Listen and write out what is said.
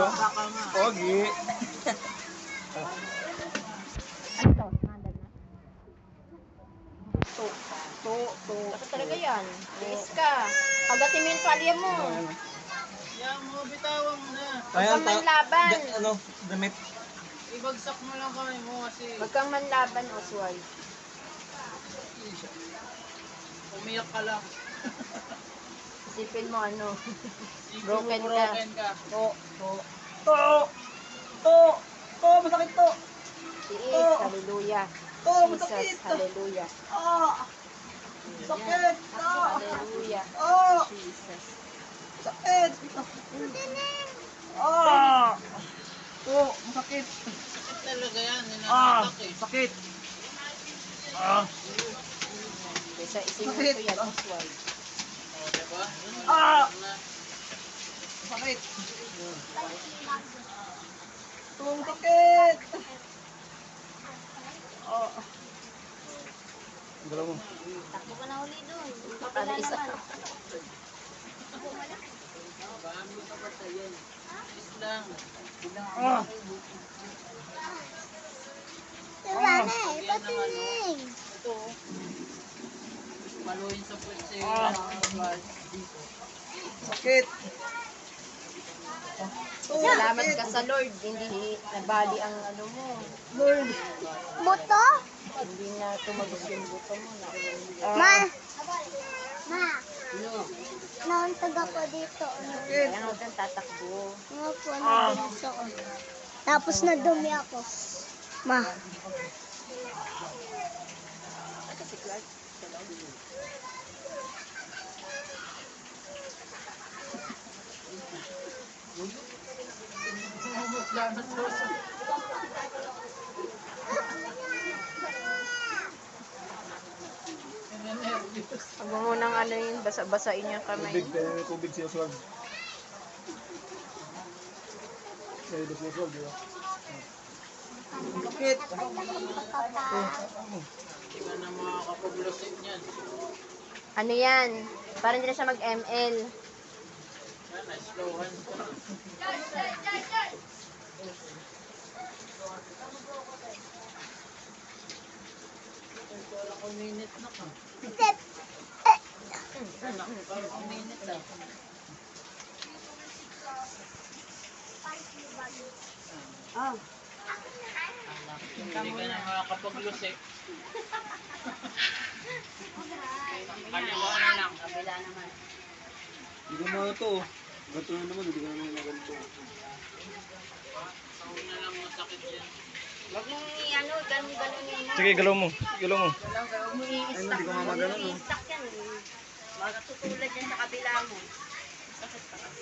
oh. Baka nga. Pogi. Ano to? Nandad na? To. Basta talaga yan. Liis ka. Pagatin mo yung palya mo. Yan mo, bitawan mo na. Huwag kang manlaban. Ano, damit. Ibagsak mo lang kami mo kasi Huwag kang manlaban, Oswald. umiyak ka lang. Isipin mo ano. Isipin Broken mo, ka. broken ka. To, masakit to. Tiis, hallelujah. Masakit. Jesus, hallelujah. Sakit. Hallelujah. Jesus. Sakit. Masakit. Sakit talaga yan. Ninatak eh. Sakit. Kaysa isingin ko yan, Oswald. O, diba? Sakit. Sakit. Dalawa mo. Takbo ka na uli doon. Para isa. Is lang. Yan naman, Ito. Paluin sa pwede. Sakit. Salamat ka sa Lord. Hindi nabali ang ano mo. Buto? Hindi na tumagos yung buto mo. Ma! Ma! Nauntag ako dito. Kaya nga huwag kang tatakbo. Nga po, nadumis ako. Tapos nadumi ako. Ma! Kasi Clark, huwag mo munang ano yun, basa-basain yung kamay. Tubig siya swag. May dos swag, di ba? Sakit. Hindi ka na makakapag-lusip niyan. Ano yan? Para hindi na siya mag-ML. Yan, na-slowan ko. Parang minute na ka. Parang minute na. Hindi ka na makakapag-lusip. Kaliwa na lang. Kabila naman. Hindi ko mga ito. Ganito na naman, hindi ko na naman ganito. Sa una lang masakit yan. Huwag mong ano, ganun-ganun yun. Sige, galaw mo. Galaw mo. Huwag mo i-stack. Ay, hindi ko nga magano, no? I-stack yan. Magtutulad yan sa kabila mo. Sakit pa kasi.